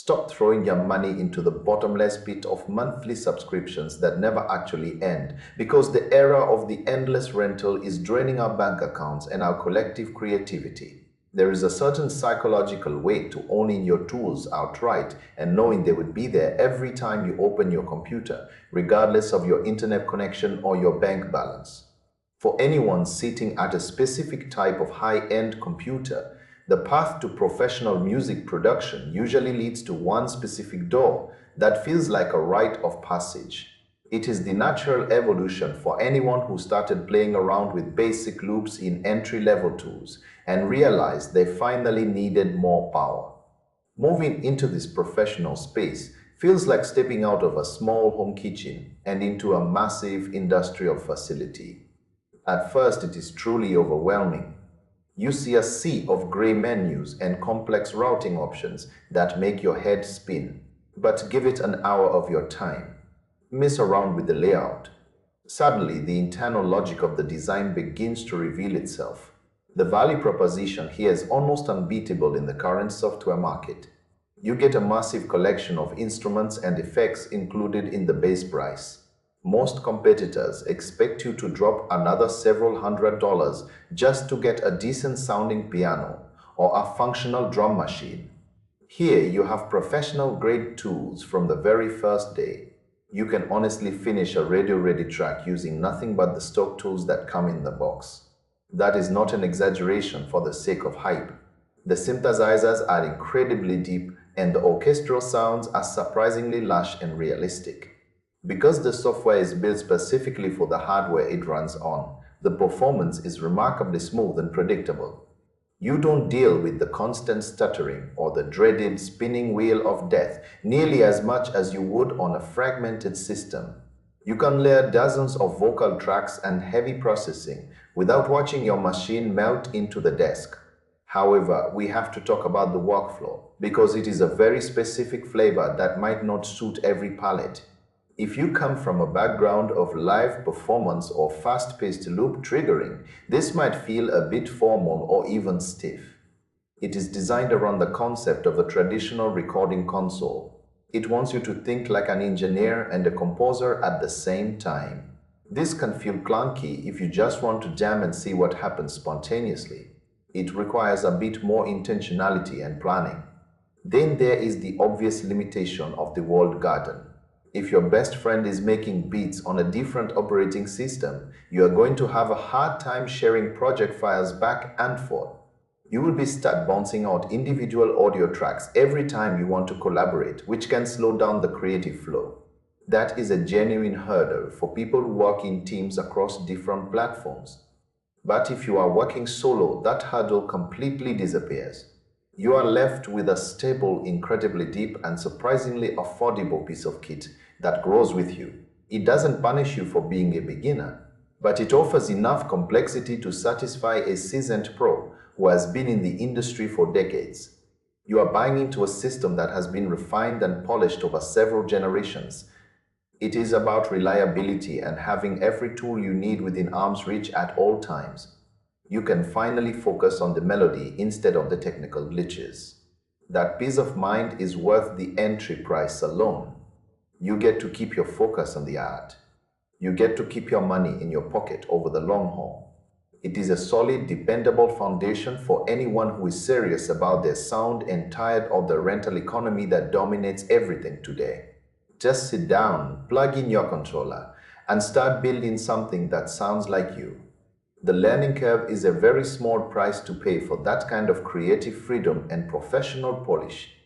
Stop throwing your money into the bottomless pit of monthly subscriptions that never actually end, because the era of the endless rental is draining our bank accounts and our collective creativity. There is a certain psychological weight to owning your tools outright and knowing they would be there every time you open your computer, regardless of your internet connection or your bank balance. For anyone sitting at a specific type of high-end computer, the path to professional music production usually leads to one specific door that feels like a rite of passage. It is the natural evolution for anyone who started playing around with basic loops in entry-level tools and realized they finally needed more power. Moving into this professional space feels like stepping out of a small home kitchen and into a massive industrial facility. At first, it is truly overwhelming. You see a sea of gray menus and complex routing options that make your head spin. But give it an hour of your time. Mess around with the layout. Suddenly, the internal logic of the design begins to reveal itself. The value proposition here is almost unbeatable in the current software market. You get a massive collection of instruments and effects included in the base price. Most competitors expect you to drop another several $100s just to get a decent sounding piano or a functional drum machine. Here you have professional grade tools from the very first day. You can honestly finish a radio-ready track using nothing but the stock tools that come in the box. That is not an exaggeration for the sake of hype. The synthesizers are incredibly deep and the orchestral sounds are surprisingly lush and realistic. Because the software is built specifically for the hardware it runs on, the performance is remarkably smooth and predictable. You don't deal with the constant stuttering or the dreaded spinning wheel of death nearly as much as you would on a fragmented system. You can layer dozens of vocal tracks and heavy processing without watching your machine melt into the desk. However, we have to talk about the workflow because it is a very specific flavor that might not suit every palate. If you come from a background of live performance or fast-paced loop triggering, this might feel a bit formal or even stiff. It is designed around the concept of a traditional recording console. It wants you to think like an engineer and a composer at the same time. This can feel clunky if you just want to jam and see what happens spontaneously. It requires a bit more intentionality and planning. Then there is the obvious limitation of the walled garden. If your best friend is making beats on a different operating system, you are going to have a hard time sharing project files back and forth. You will be stuck bouncing out individual audio tracks every time you want to collaborate, which can slow down the creative flow. That is a genuine hurdle for people who work in teams across different platforms. But if you are working solo, that hurdle completely disappears. You are left with a stable, incredibly deep, and surprisingly affordable piece of kit that grows with you. It doesn't punish you for being a beginner, but it offers enough complexity to satisfy a seasoned pro who has been in the industry for decades. You are buying into a system that has been refined and polished over several generations. It is about reliability and having every tool you need within arm's reach at all times. You can finally focus on the melody instead of the technical glitches. That peace of mind is worth the entry price alone. You get to keep your focus on the art. You get to keep your money in your pocket over the long haul. It is a solid, dependable foundation for anyone who is serious about their sound and tired of the rental economy that dominates everything today. Just sit down, plug in your controller, and start building something that sounds like you. The learning curve is a very small price to pay for that kind of creative freedom and professional polish.